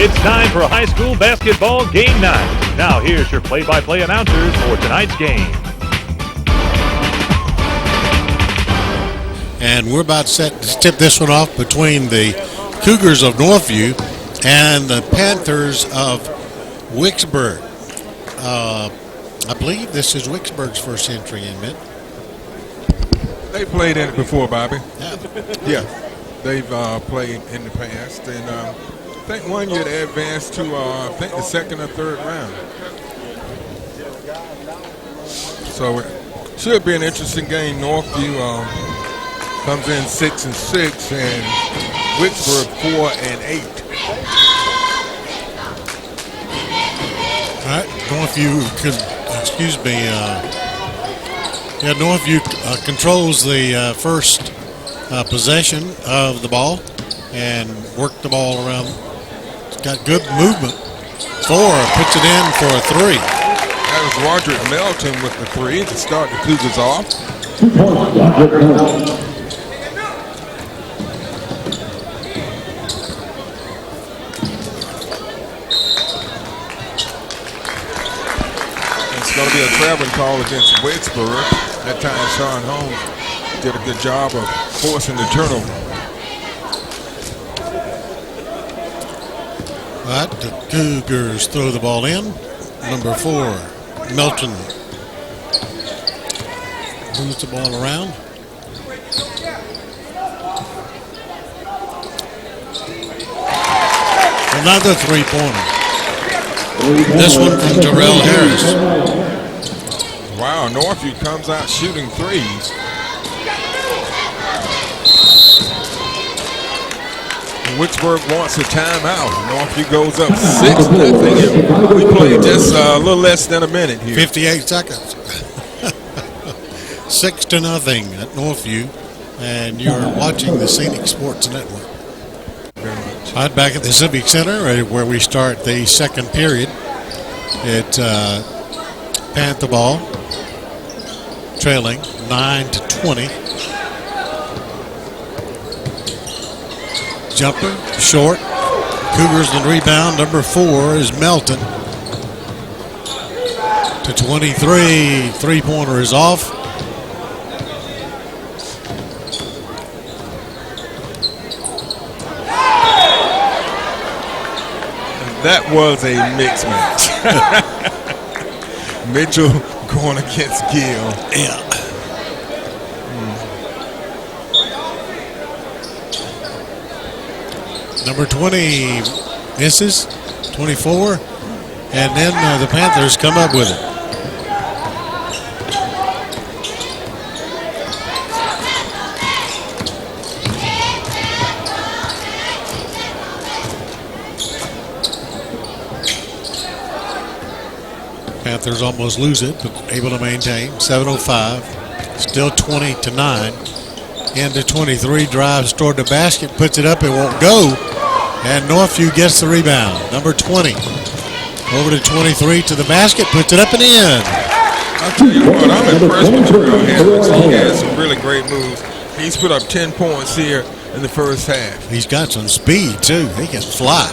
It's time for high school basketball game night. Now here's your play-by-play announcers for tonight's game. And we're about to tip this one off between the Cougars of Northview and the Panthers of Wicksburg. I believe this is Wicksburg's first entry in it. They played in it before, Bobby. Yeah. They've played in the past, and I think one year they advanced to I think the second or third round. So it should be an interesting game. Northview comes in 6-6, and Wicksburg 4-8. All right, Northview, Northview controls the first possession of the ball and worked the ball around. It's got good movement. Puts it in for a three. That was Roderick Melton with the three to start the Cougars off. It's going to be a traveling call against Wicksburg. That time Sean Holmes did a good job of forcing the turnover. But the Cougars throw the ball in. Number 4, Melton moves the ball around. Another three-pointer. This one from Terrell Harris. Wow, Northview comes out shooting threes. Wicksburg wants a timeout. Northview goes up 6-0. We played just a little less than a minute here. 58 seconds. 6-0 at Northview, and you're watching the Scenic Sports Network. All right, back at the Civic Center where we start the second period. It's Panther ball, trailing 9-20. Jumper, short. Cougars the rebound. Number 4 is Melton. To 23. Three-pointer is off. That was a mixed match. Mitchell going against Gill. Yeah. Number 20 misses. 24. And then the Panthers come up with it. Panthers almost lose it, but able to maintain. 7:05, still 20-9. Into 23, drives toward the basket, puts it up, it won't go. And Northview gets the rebound. Number 20, over to 23 to the basket, puts it up and in. I'll tell you what, I'm impressed with Terrell Harris. He has some really great moves. He's put up 10 points here in the first half. He's got some speed, too. He can fly.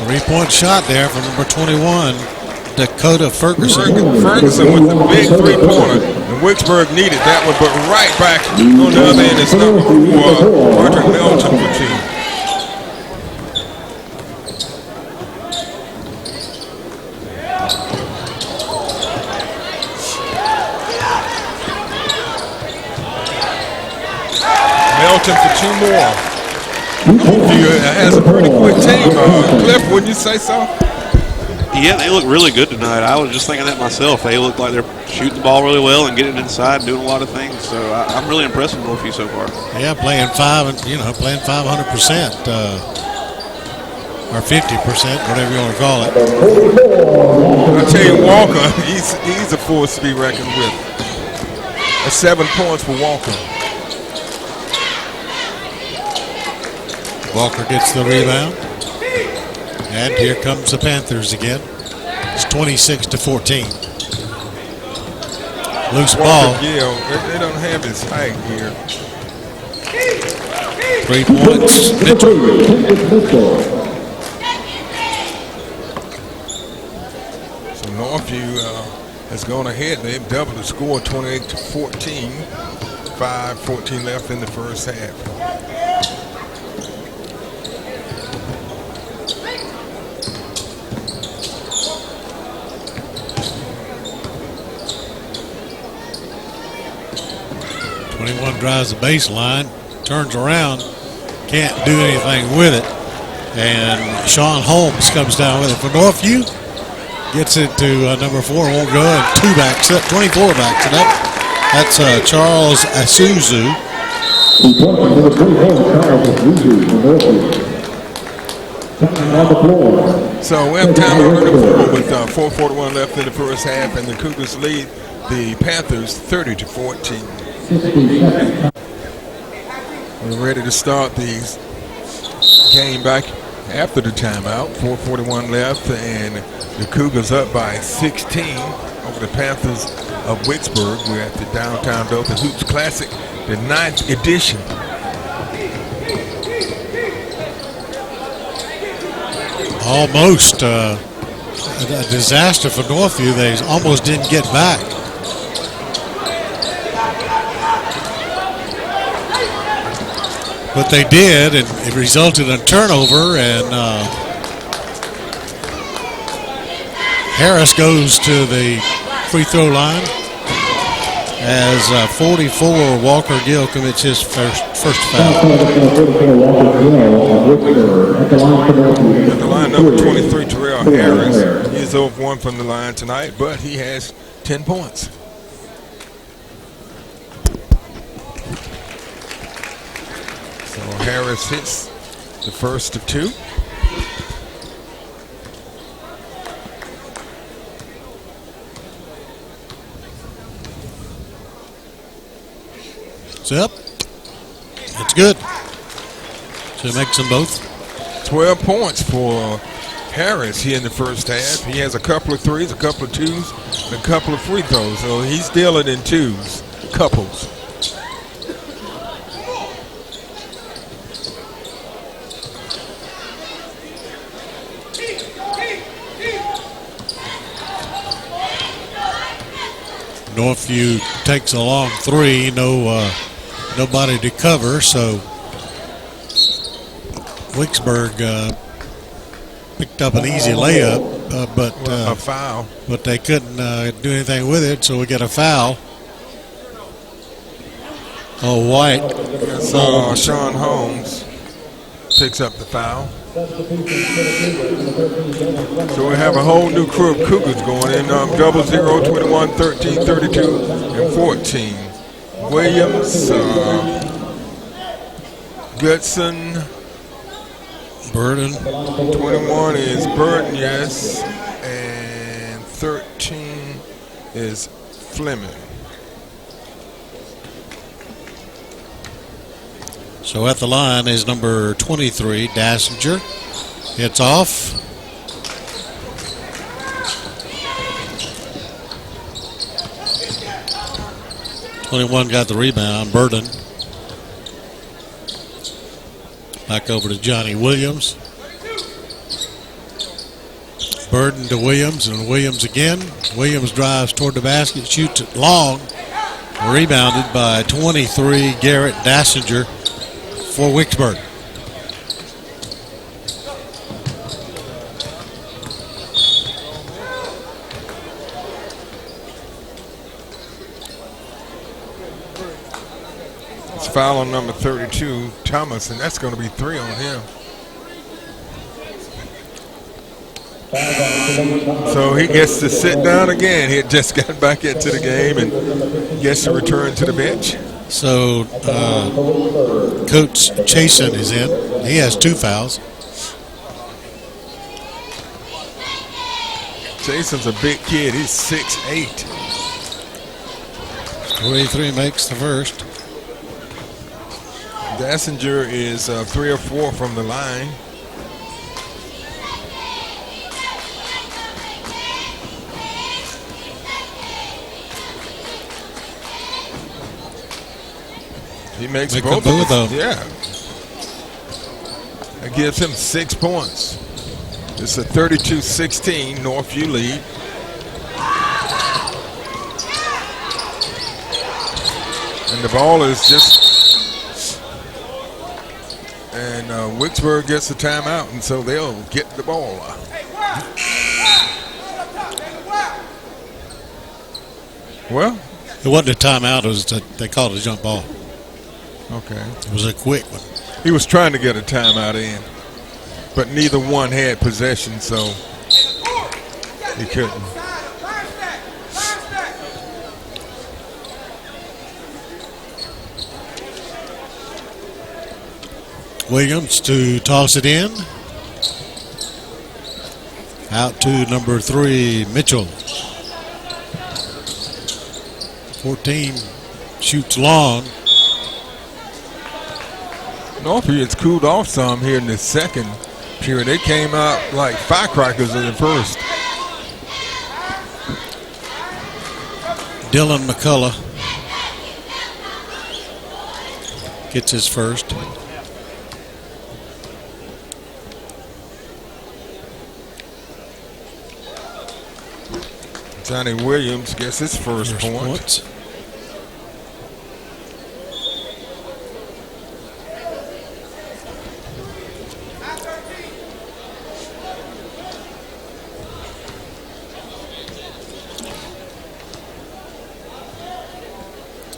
3-point shot there from number 21, Dakota Ferguson. Ferguson with the big three-pointer. And Wicksburg needed that one, but right back on the other end is number 4, Roderick Melton for team. Melton for 2 more. Has a pretty quick team. Cliff, wouldn't you say so? Yeah, they look really good tonight. I was just thinking that myself. They look like they're shooting the ball really well and getting inside, doing a lot of things. So I'm really impressed with Northview so far. Yeah, playing 500%, or 50%, whatever you want to call it. I tell you, Walker, he's a force to be reckoned with. That's 7 points for Walker. Walker gets the rebound. And here comes the Panthers again. It's 26-14. Loose ball. Yeah, they don't have his height here. 3 points, Mitchell. So Northview has gone ahead. They've doubled the score, 28-14. 5:14 left in the first half. Drives the baseline, turns around, can't do anything with it, and Sean Holmes comes down with it for Northview. Gets it to number 4, won't go, and 2 backs up, 24 backs it up. That's Charles Asuzu. So we have time out on the floor with 4:41 left in the first half, and the Cougars lead the Panthers 30-14. We're ready to start the game back after the timeout. 4:41 left, and the Cougars up by 16 over the Panthers of Wicksburg. We're at the Downtown Dothan Hoops Classic, the 9th edition. Almost a disaster for Northview. They almost didn't get back. But they did, and it resulted in a turnover, and Harris goes to the free throw line as 44 Walker Gill commits his first foul. At the line, number 23, Terrell Harris. He is 0 of 1 from the line tonight, but he has 10 points. So Harris hits the first of 2. It's up. It's good. So it makes them both. 12 points for Harris here in the first half. He has a couple of threes, a couple of twos, and a couple of free throws. So he's dealing in twos, couples. Northview takes a long 3, nobody to cover, so Wicksburg picked up an easy layup, but a foul. But they couldn't do anything with it, so we get a foul. Oh, White. So Sean Holmes picks up the foul. So we have a whole new crew of Cougars going in. 00, 21, 13, 32, and 14. Williams, Goodson. Burden. 21 is Burden, yes. And 13 is Fleming. So at the line is number 23, Dassinger. It's off. '21 got the rebound. Burden. Back over to Johnny Williams. Burden to Williams, and Williams again. Williams drives toward the basket, shoots it long. Rebounded by 23, Garrett Dassinger for Wicksburg. It's foul on number 32, Thomas, and that's going to be 3 on him. So he gets to sit down again. He had just got back into the game and gets to return to the bench. So Coach Chasen is in. He has 2 fouls. Chasen's a big kid. He's 6'8". 23 makes the first. Dassinger is 3 or 4 from the line. He makes both of them. Yeah. gives him 6 points. It's a 32-16 Northview lead. And the ball is just, and Wicksburg gets the timeout, and so they'll get the ball. Well, it wasn't a timeout. It was they called it a jump ball. Okay. It was a quick one. He was trying to get a timeout in, but neither one had possession, so he couldn't. Williams to toss it in. Out to number 3, Mitchell. 14 shoots long. Northview has cooled off some here in the second period. They came out like firecrackers in the first. Dylan McCullough gets his first. Johnny Williams gets his first point. Points.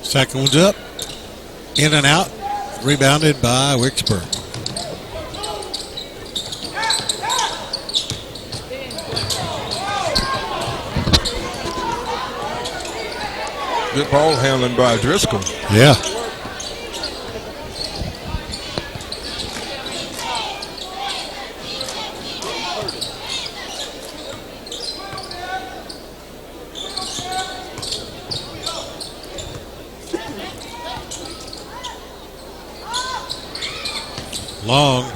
Second one's up. In and out. Rebounded by Wicksburg. Good ball handling by Driscoll. Yeah. Long.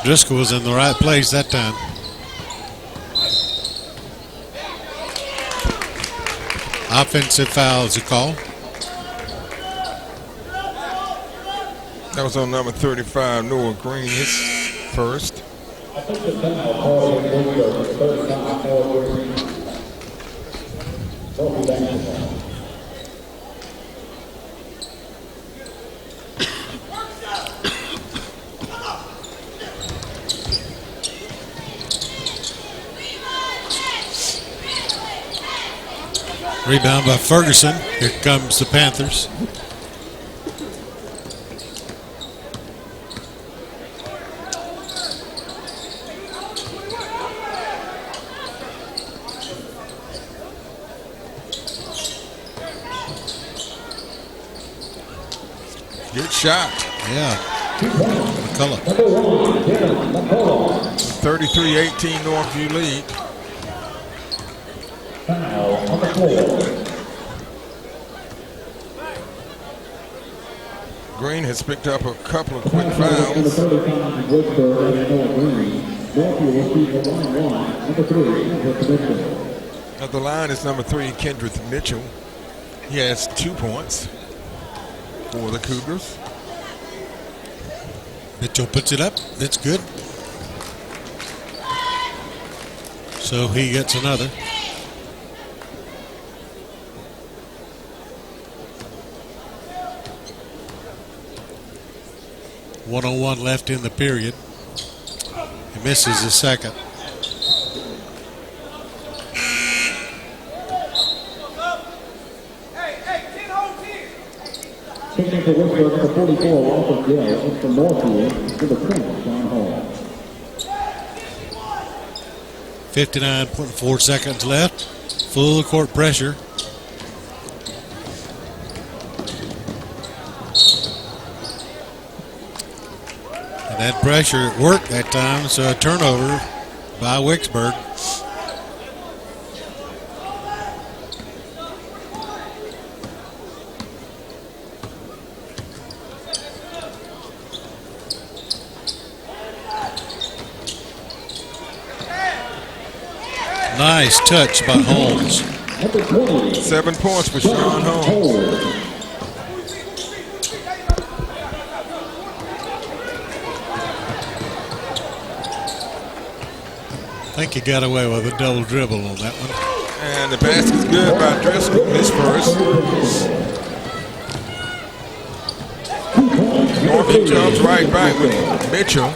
Driscoll was in the right place that time. Offensive foul is a call. That was on number 35, Noah Green, his first. Rebound by Ferguson. Here comes the Panthers. Good shot. Yeah. McCullough. 33-18 Northview lead. Foul on the floor. Green has picked up a couple of quick fouls. At the line is number 3, Kendrick Mitchell. He has 2 points for the Cougars. Mitchell puts it up. That's good. So he gets another. .101 left in the period. He misses the second. Taking for Wicksburg, number 44, Walter Gill. And for Northview, number 20, John Hall. 59.4 seconds left. Full court pressure. And that pressure worked that time, so a turnover by Wicksburg. Nice touch by Holmes. 7 points for Sean Holmes. think he got away with a double dribble on that one. And the basket's good by Driscoll, his first. Northview jumps right back with Mitchell.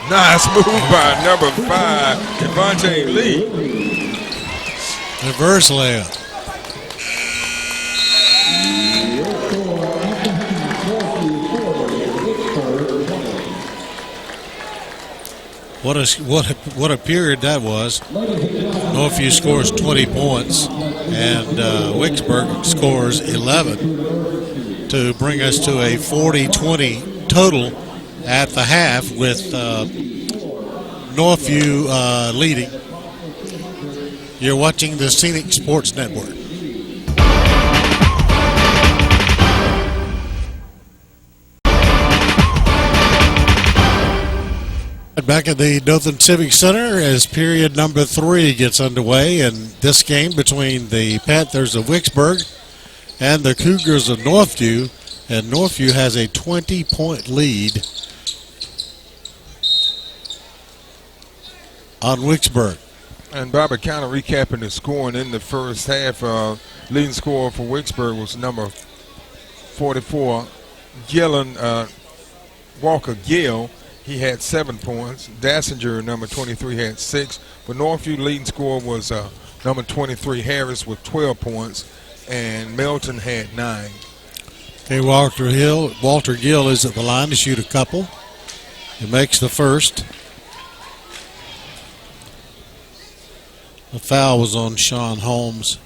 Nice move by number 5, Devontae Lee. Reverse layup. What a period that was. Northview scores 20 points, and Wicksburg scores 11 to bring us to a 40-20 total at the half, with Northview leading. You're watching the Scenic Sports Network. Back at the Dothan Civic Center as period number 3 gets underway in this game between the Panthers of Wicksburg and the Cougars of Northview. And Northview has a 20-point lead on Wicksburg. And Bobby, kind of recapping the scoring in the first half, leading scorer for Wicksburg was number 44, Walker Gill. He had 7 points. Dassinger, number 23, had 6. For Northview, leading scorer was number 23, Harris, with 12 points. And Melton had 9. Okay, Walter Gill is at the line to shoot a couple. He makes the first. The foul was on Sean Holmes.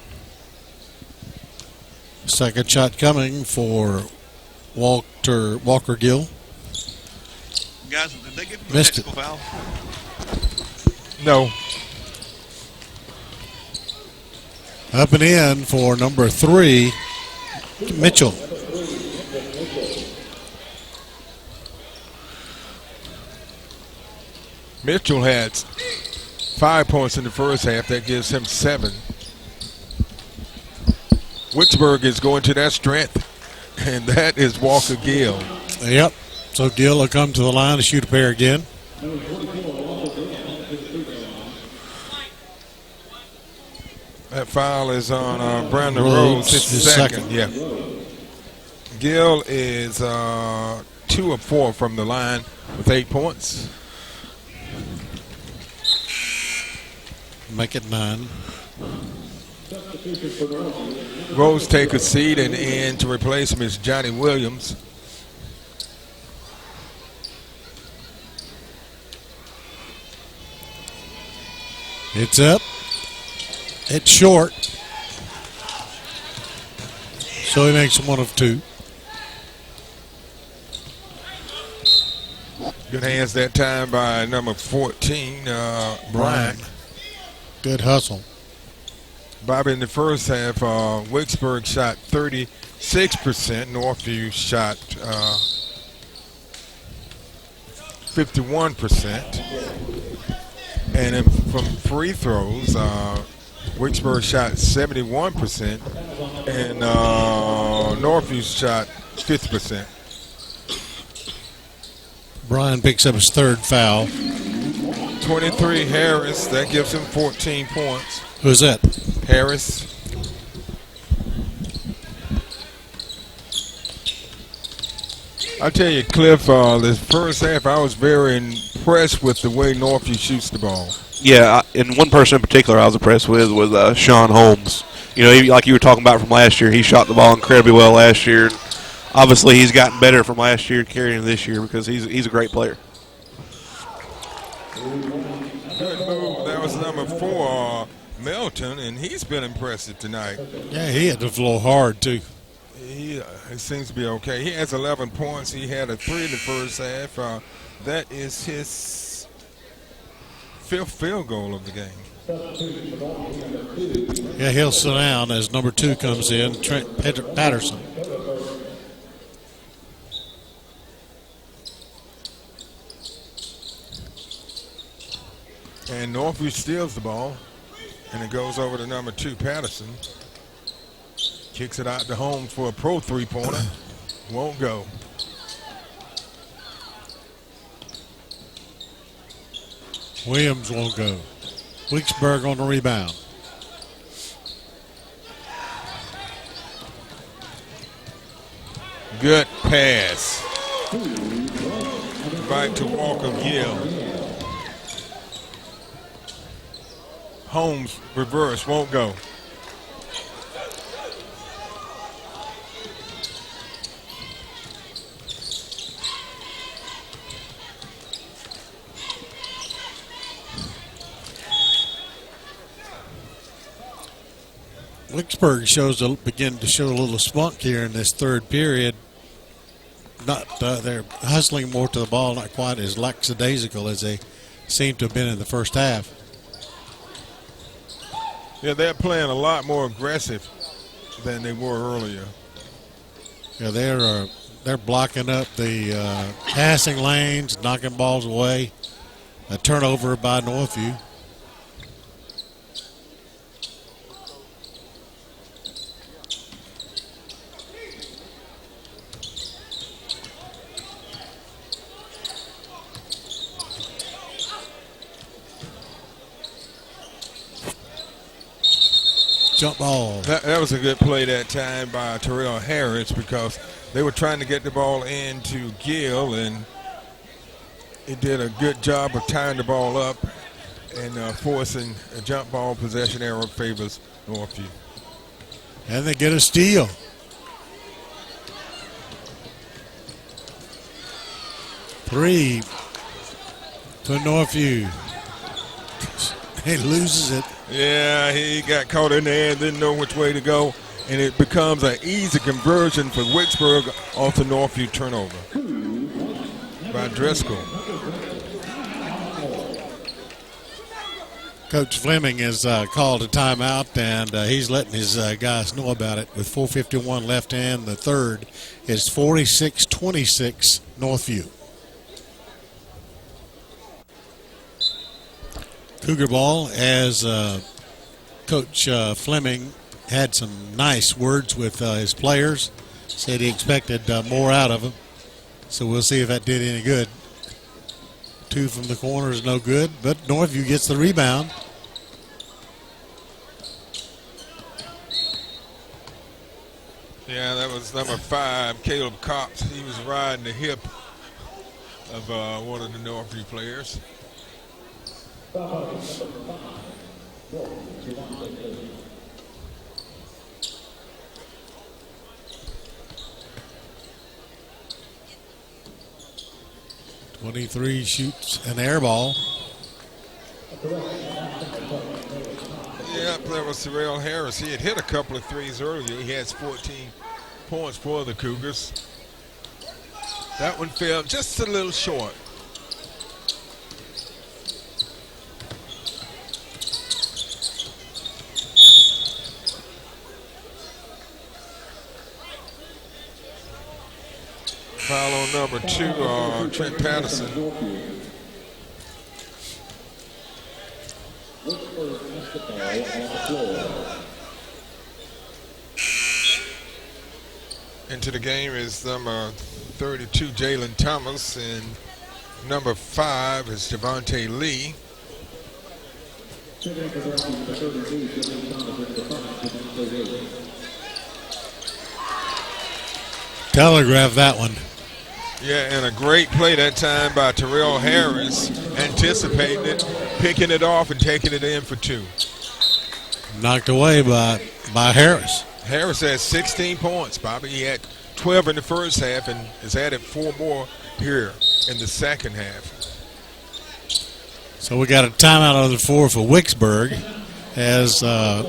Second shot coming for Walker Gill. Guys, did they give him a Missed technical foul? No. Up and in for number 3, Mitchell. Mitchell had 5 points in the first half. That gives him 7. Wicksburg is going to that strength, and that is Walker Gill. Yep. So Gill will come to the line to shoot a pair again. That foul is on Brandon Rhodes, his second. Yeah. Gill is 2 of 4 from the line with 8 points. Make it 9. Rhodes take a seat, and in to replace him is Johnny Williams. It's up. It's short. So he makes 1 of 2. Good hands that time by number 14, Bryant. Good hustle. Bobby, in the first half, Wicksburg shot 36%. Northview shot 51%. And then from free throws, Wicksburg shot 71%, and Northview shot 50%. Brian picks up his 3rd foul. 23, Harris, that gives him 14 points. Who's that? Harris. I tell you, Cliff, this first half, I was very impressed with the way Northview shoots the ball. Yeah, and one person in particular I was impressed with was Sean Holmes. You know, like you were talking about from last year, he shot the ball incredibly well last year. Obviously, he's gotten better from last year carrying this year because he's a great player. Good move. That was number 4, Melton, and he's been impressive tonight. Yeah, he had the floor hard, too. He seems to be okay. He has 11 points. He had a 3 in the first half. That is his 5th field goal of the game. Yeah, he'll sit down as number 2 comes in, Trent Patterson. And Northview steals the ball, and it goes over to number 2, Patterson. Kicks it out to Holmes for a pro three-pointer. Won't go. Williams won't go. Wicksburg on the rebound. Good pass. Back to Walker Gill. Holmes reverse, won't go. Wicksburg begin to show a little spunk here in this third period. They're hustling more to the ball, not quite as lackadaisical as they seem to have been in the first half. Yeah, they're playing a lot more aggressive than they were earlier. Yeah, they're blocking up the passing lanes, knocking balls away. A turnover by Northview. Jump ball. That was a good play that time by Terrell Harris because they were trying to get the ball into Gill, and he did a good job of tying the ball up and forcing a jump ball possession error favors Northview. And they get a steal. Three for Northview. He loses it. Yeah, he got caught in there and didn't know which way to go, and it becomes an easy conversion for Wicksburg off the Northview turnover by Driscoll. Coach Fleming has called a timeout, and he's letting his guys know about it. With 4:51 left in the third, it's 46-26 Northview. Cougar ball as Coach Fleming had some nice words with his players. Said he expected more out of them. So we'll see if that did any good. Two from the corner is no good, but Northview gets the rebound. Yeah, that was number 5, Caleb Cox. He was riding the hip of one of the Northview players. .23 shoots an air ball. Yep, that was Terrell Harris. He had hit a couple of threes earlier. He has 14 points for the Cougars. That one fell just a little short. Foul on number 2, Trent Patterson. Into the game is number 32, Jalen Thomas, and number 5 is Javante Lee. Telegraph that one. Yeah, and a great play that time by Terrell Harris, anticipating it, picking it off, and taking it in for 2. Knocked away by Harris. Harris has 16 points, Bobby. He had 12 in the first half and has added 4 more here in the second half. So we got a timeout on the floor for Wicksburg as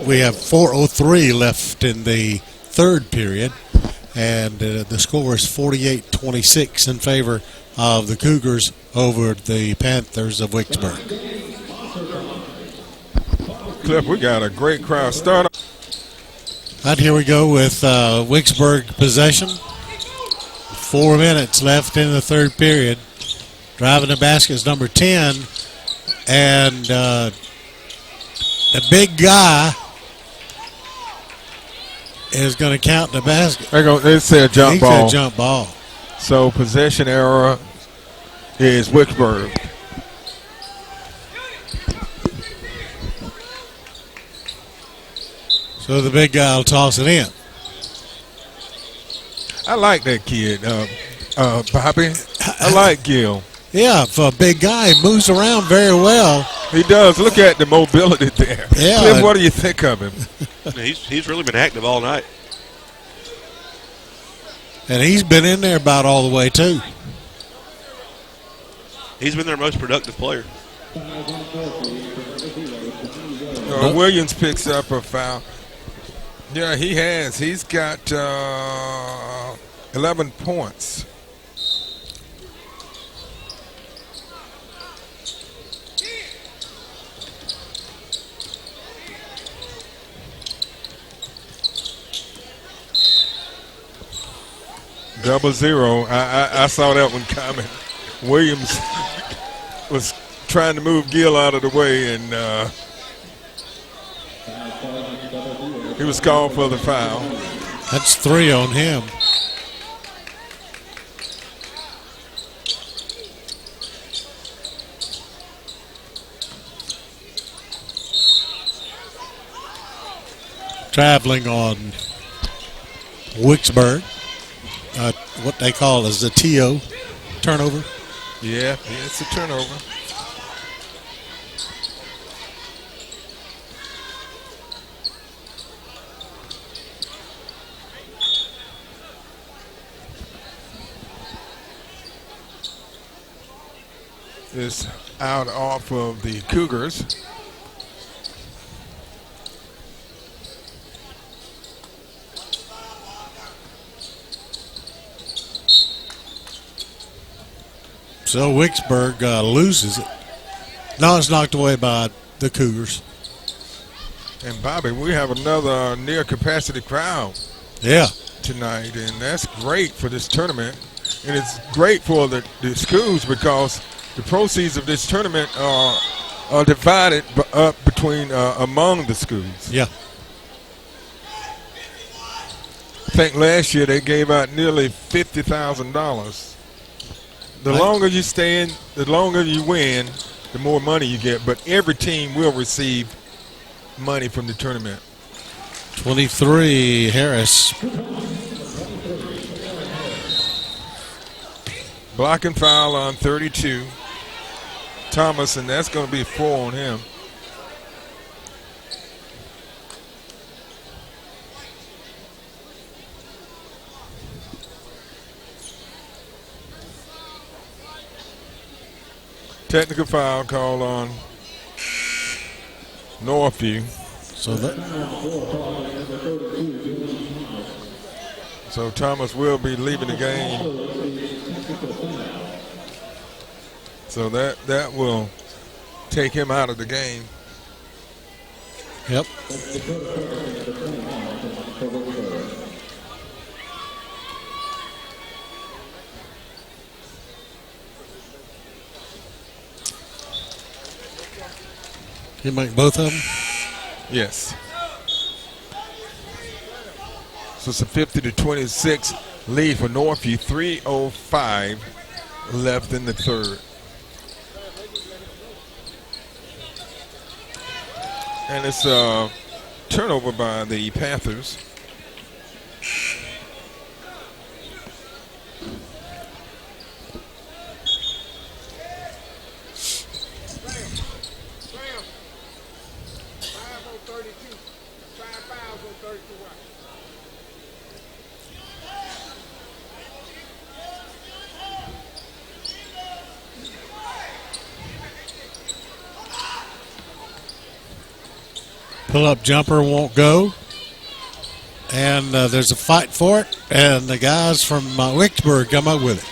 we have 4:03 left in the third period. And the score is 48-26 in favor of the Cougars over the Panthers of Wicksburg. Cliff, we got a great crowd start. Right, here we go with Wicksburg possession. 4 minutes left in the third period. Driving the basket is number 10. And the big guy is going to count the basket. They say a jump He ball. said jump ball. So possession error is Wicksburg. So the big guy will toss it in. I like that kid, Bobby. I like Gil. Yeah, for a big guy, he moves around very well. He does. Look at the mobility there. Yeah. Cliff, what do you think of him? He's really been active all night. And he's been in there about all the way, too. He's been their most productive player. Williams picks up a foul. Yeah, he has. He's got 11 points. Double zero. I saw that one coming. Williams was trying to move Gill out of the way, and he was called for the foul. That's 3 on him. Traveling on Wicksburg. What they call is the TO, turnover. Yeah, it's a turnover. Is out off of the Cougars. So Wicksburg loses it. Now it's knocked away by the Cougars. And Bobby, we have another near capacity crowd Yeah. tonight, and that's great for this tournament. And it's great for the schools because the proceeds of this tournament are divided up between among the schools. Yeah. I think last year they gave out nearly $50,000. The longer you stay in, the longer you win, the more money you get. But every team will receive money from the tournament. 23, Harris. Block and foul on 32. Thomas, and that's going to be 4 on him. Technical foul call on Northview. So Thomas will be leaving the game. So that will take him out of the game. Yep. You make both of them? Yes. So it's a 50-26 lead for Northview. 3:05 left in the third. And it's a turnover by the Panthers. Pull-up jumper won't go. And there's a fight for it. And the guys from Wicksburg come up with it.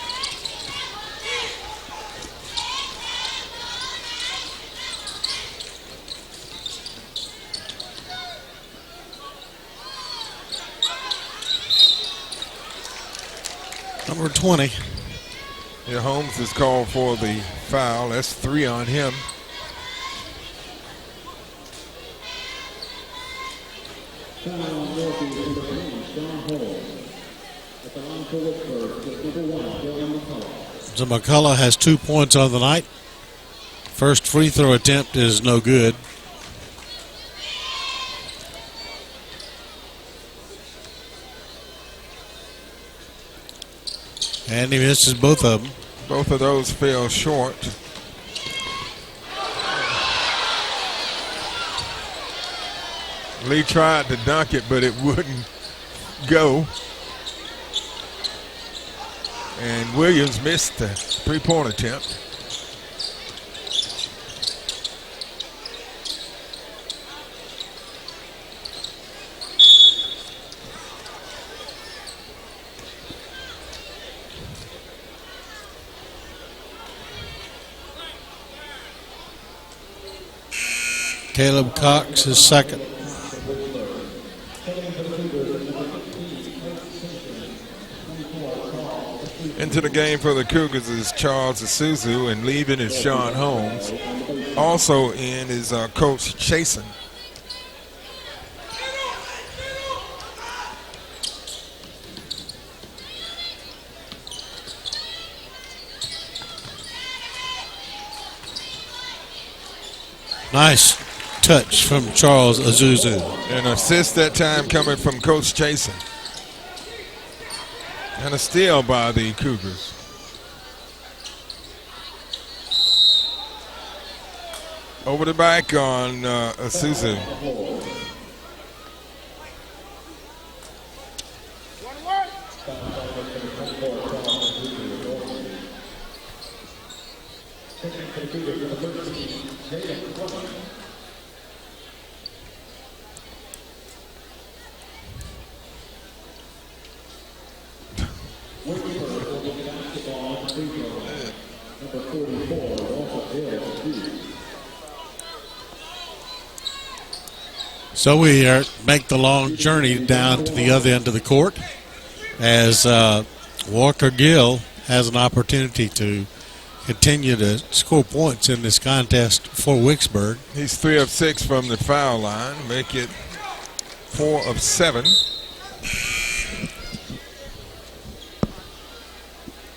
Number 20. Yeah, Holmes is called for the foul. That's 3 on him. At the line for Wicksburg, number 1, Dylan McCullough. So McCullough has 2 points on the night. First free throw attempt is no good. And he misses both of them. Both of those fell short. Lee tried to dunk it, but it wouldn't go. And Williams missed the three-point attempt. Caleb Cox is second. Into the game for the Cougars is Charles Isuzu, and leaving is Sean Holmes. Also in is Coach Chasen. Nice touch from Charles Azuzu. An assist that time coming from Coach Chasen. And a steal by the Cougars. Over the back on Isuzu. So we make the long journey down to the other end of the court as Walker Gill has an opportunity to continue to score points in this contest for Wicksburg. He's 3 of 6 from the foul line, make it 4 of 7.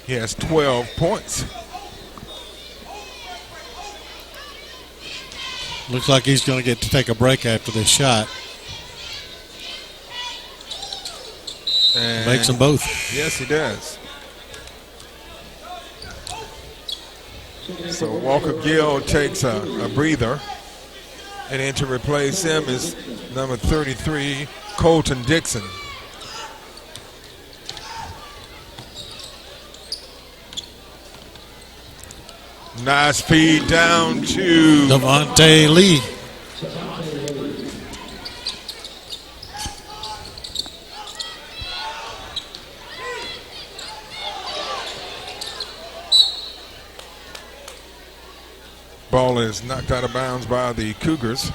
He has 12 points. Looks like he's going to get to take a break after this shot. And makes them both. Yes, he does. So Walker Gill takes a breather. And then to replace him is number 33, Colton Dixon. Nice feed down to Devontae Lee. Ball is knocked out of bounds by the Cougars.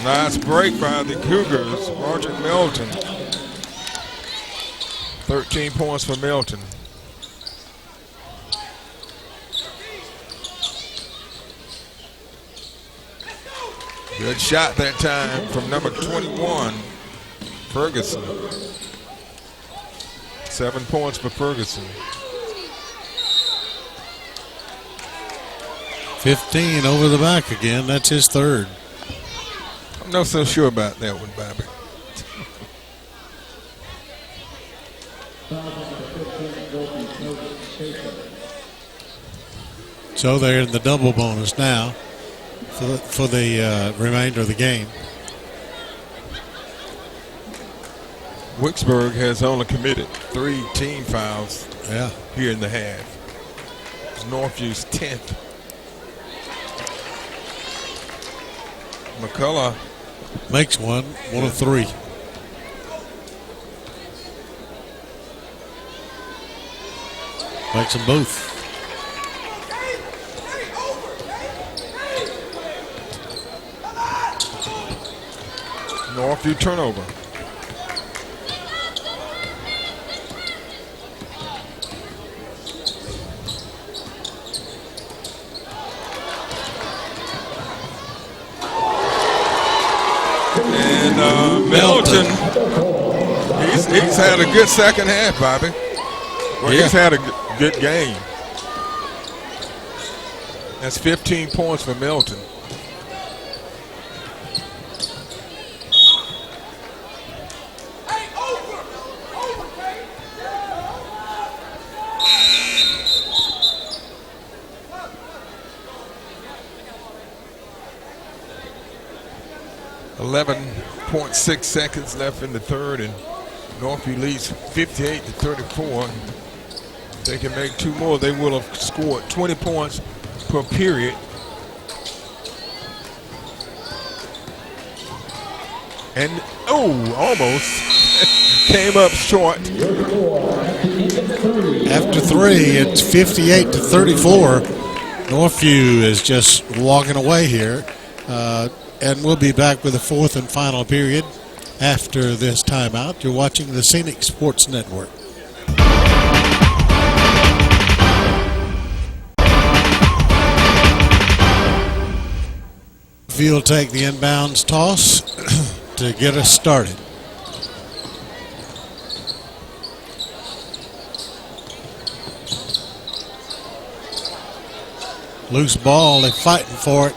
Nice break by the Cougars. Roger Milton. 13 points for Milton. Good shot that time from number 21, Ferguson. 7 points for Ferguson. 15 over the back again. That's his third. I'm not so sure about that one, Bobby. So they're in the double bonus now for the remainder of the game. Wicksburg has only committed 3 team fouls here in the half. Northview's 10th. McCullough makes one of 3. Makes them both. Northview turnover. And Milton, he's had a good second half, Bobby. Well, Yeah. he's had a good game. That's 15 points for Milton. .6 seconds left in the third, and Northview leads 58-34. If they can make two more, they will have scored 20 points per period. And, almost came up short. After 3, it's 58-34. Northview is just walking away here. And we'll be back with the fourth and final period after this timeout. You're watching the Scenic Sports Network. Northview will take the inbounds toss to get us started. Loose ball, they're fighting for it.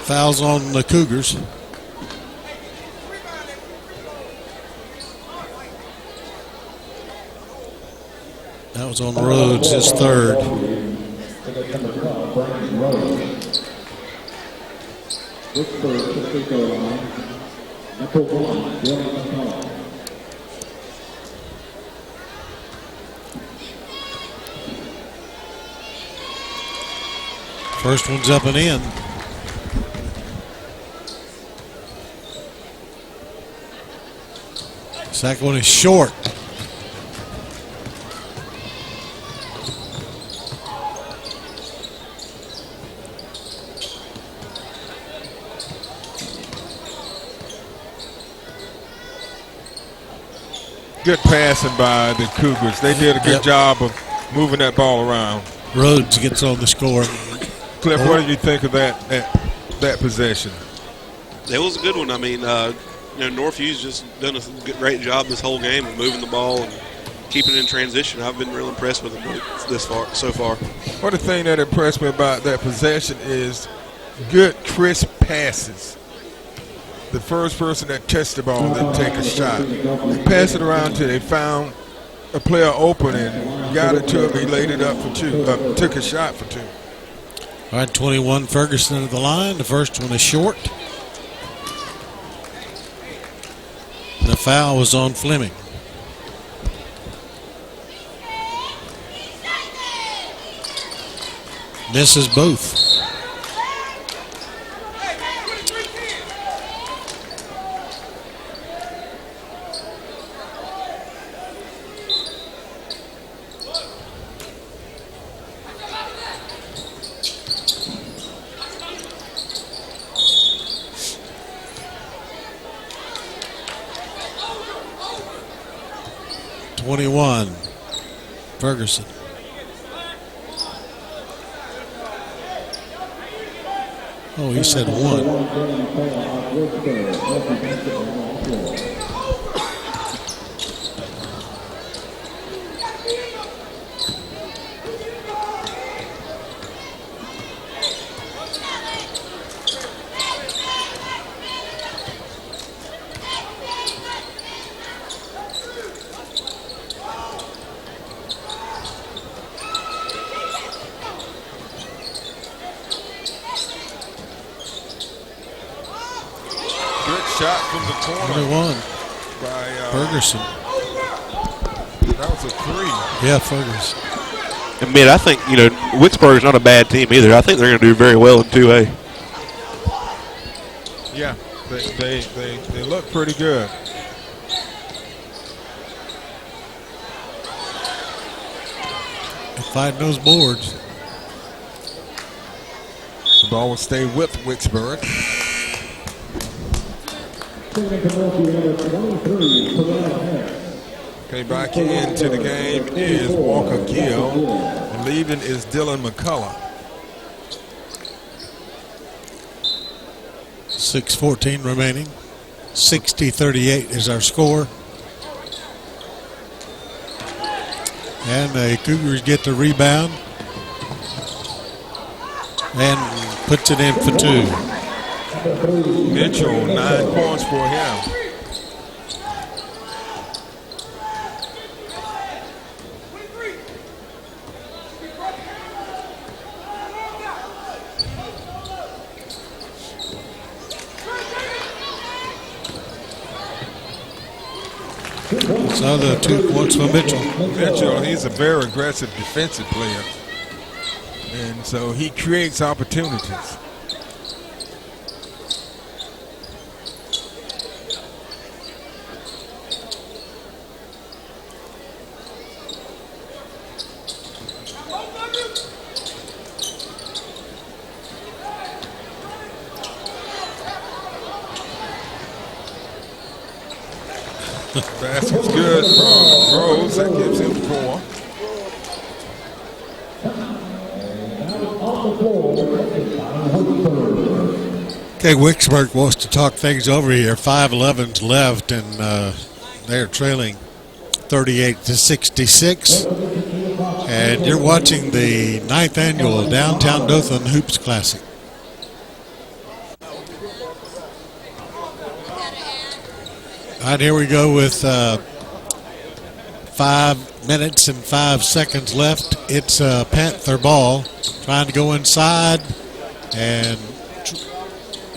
Fouls on the Cougars. That was on Rhodes, his third. First one's up and in. Second one is short. Good passing by the Cougars. They did a good job of moving that ball around. Rhodes gets on the score. Cliff, what did you think of that possession? It was a good one. I mean, Northview's just done a great job this whole game of moving the ball and keeping it in transition. I've been real impressed with them so far. One of the things that impressed me about that possession is good, crisp passes. The first person that touched the ball didn't take a shot. They passed it around till they found a player open and got it to him. He laid it up for two, took a shot for two. All right, 21 Ferguson at the line. The first one is short. The foul was on Fleming. Misses both. Ferguson. Oh, he said one. Shot from the corner 21 by Ferguson. That was a three. Yeah, Ferguson. And man, I think Wicksburg is not a bad team either. I think they're going to do very well in 2A. Yeah, they look pretty good. fighting those boards. The ball will stay with Wicksburg. Okay, back into the game is Walker Gill. And leaving is Dylan McCullough. 6:14 remaining. 60-38 is our score. And the Cougars get the rebound and puts it in for 2. Mitchell, 9 points for him. It's another 2 points for Mitchell. Mitchell, he's a very aggressive defensive player. And so he creates opportunities. Basket's good from Rose. That gives him 4. Okay, Wicksburg wants to talk things over here. 5:11's left, and they're trailing 38-66. And you're watching the 9th annual Downtown Dothan Hoops Classic. All right, here we go with 5 minutes and 5 seconds left. It's Panther ball, trying to go inside, and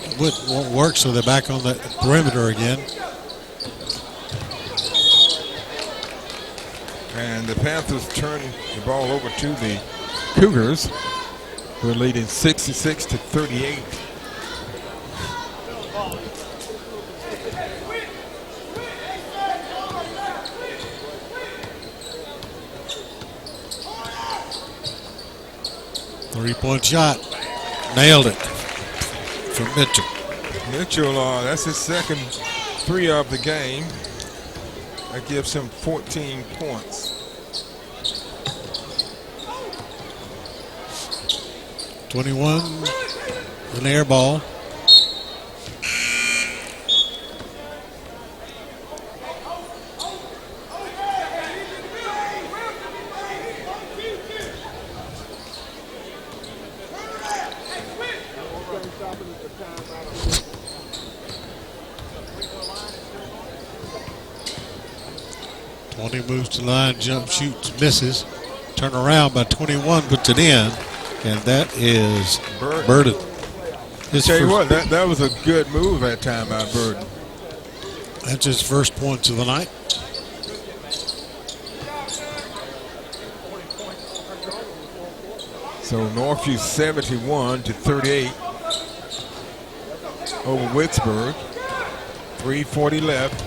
it won't work, so they're back on the perimeter again. And the Panthers turn the ball over to the Cougars, who are leading 66-38. Three-point shot. Nailed it from Mitchell. Mitchell, that's his second 3 of the game. That gives him 14 points. 21, an air ball. Moves to the line, jump, shoots, misses. Turn around by 21, puts it in, and that is Burden. Tell you what, that was a good move that time by Burden. That's his first points of the night. So Northview 71-38 over Wicksburg. 3:40 left.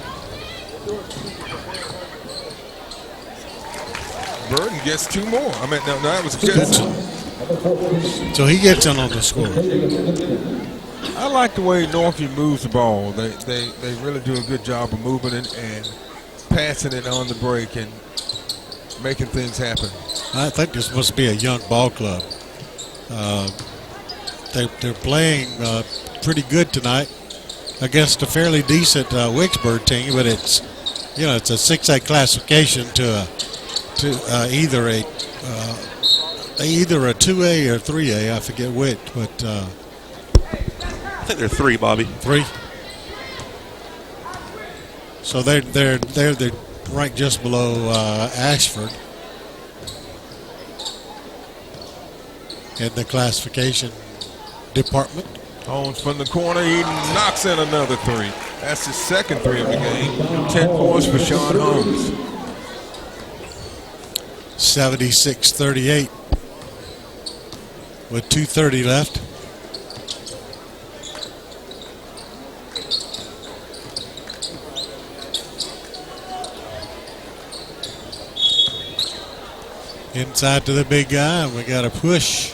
Burden gets 2 more. I mean, no, that was good. So he gets in on the score. I like the way Northview moves the ball. They really do a good job of moving it and passing it on the break and making things happen. I think this must be a young ball club. They're playing pretty good tonight against a fairly decent Wicksburg team, but it's a 6A classification to either a 2A or 3A. I forget which, but I think they're 3, Bobby. 3. So they're ranked just below Ashford in the classification department. Holmes from the corner, he knocks in another 3. That's his second 3 of the game. 10 points for Sean Holmes. 76-38 with 2:30 left. Inside to the big guy, and we got a push.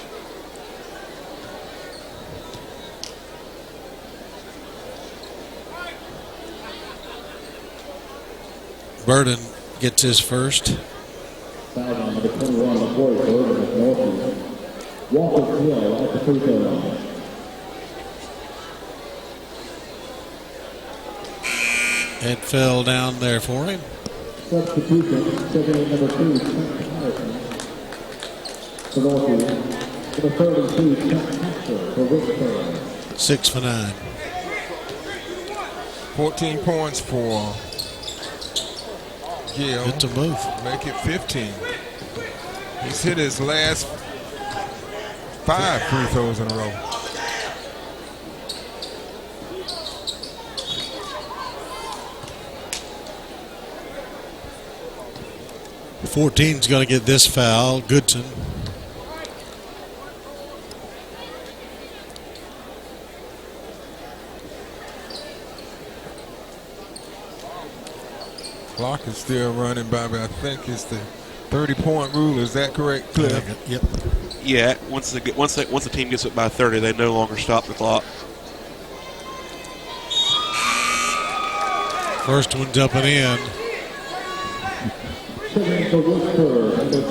Burden gets his first. Foul on number 21 on the Wicksburg of Northview. Walker Hill at the free throw line. It fell down there for him. Substitution, second in number 2, Trent Patterson for Northview. Number 32, Trent Pastor for Wicksburg. 6 for 9. 14 points for Gill. It's a move. Make it 15. He's hit his last 5 free throws in a row. The 14's going to get this foul. Goodson. Clock is still running, Bobby. I think it's the 30-point rule. Is that correct, Cliff? Yep. Yeah, once the team gets up by 30, they no longer stop the clock. First one's up and in. Second for Wicksburg, number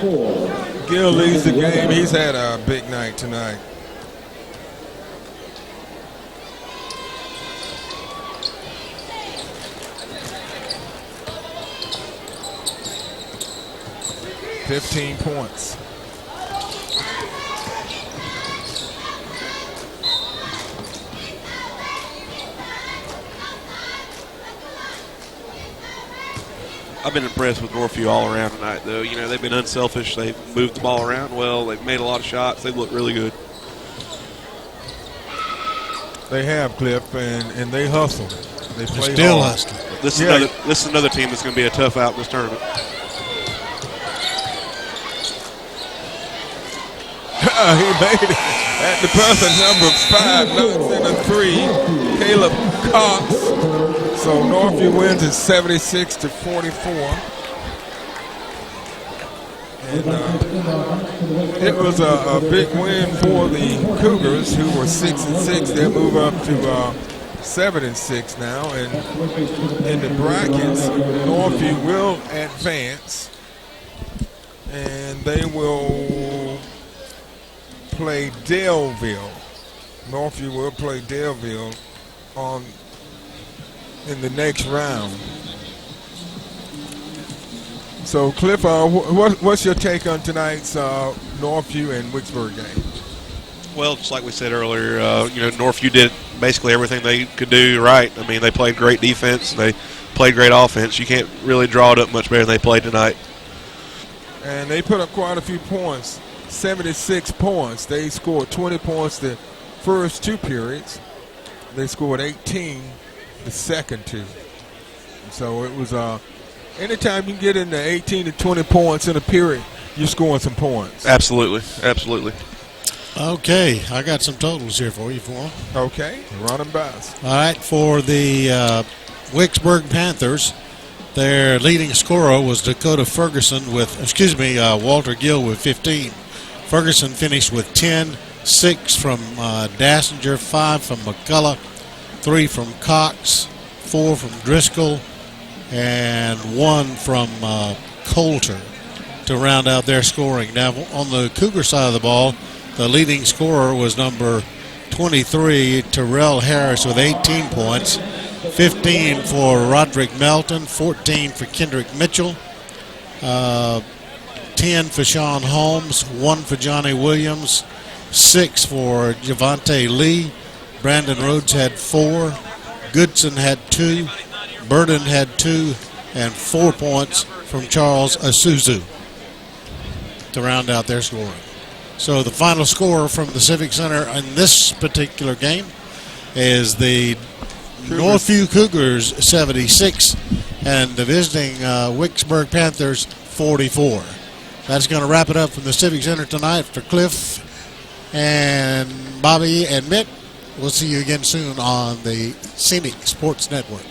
24. Gill leads the game. He's had a big night tonight. $15 points. I've been impressed with Northview all around tonight, though. You know, they've been unselfish. They've moved the ball around well. They've made a lot of shots. They've looked really good. They have, Cliff, and they hustle. They play Still hard. hustling. This is another team that's going to be a tough out in this tournament. He made it at the buzzer, number 5, knocks in a 3. Caleb Cox. So Northview wins at 76-44. And it was a big win for the Cougars, who were 6-6. They move up to 7-6 now. And in the brackets, Northview will advance, and they will play Daleville. Northview will play Daleville in the next round. So, Cliff, what's your take on tonight's Northview and Wicksburg game? Well, just like we said earlier, Northview did basically everything they could do right. I mean, they played great defense. They played great offense. You can't really draw it up much better than they played tonight. And they put up quite a few points, 76 points. They scored 20 points the first 2 periods. They scored 18 the second 2. So it was anytime you can get into 18 to 20 points in a period, you're scoring some points. Absolutely. Okay, I got some totals here for you, Okay, run them by us. All right, for the Wicksburg Panthers, their leading scorer was Walter Gill with 15. Ferguson finished with 10, 6 from Dassinger, 5 from McCullough, 3 from Cox, 4 from Driscoll, and 1 from Coulter to round out their scoring. Now, on the Cougar side of the ball, the leading scorer was number 23, Terrell Harris, with 18 points, 15 for Roderick Melton, 14 for Kendrick Mitchell, 10 for Sean Holmes, 1 for Johnny Williams, 6 for Javante Lee. Brandon Rhodes had 4. Goodson had 2. Burden had 2. And 4 points from Charles Asuzu to round out their scoring. So the final score from the Civic Center in this particular game is the Northview Cougars 76 and the visiting Wicksburg Panthers 44. That's going to wrap it up from the Civic Center tonight. For Cliff and Bobby and Mitt, we'll see you again soon on the Scenic Sports Network.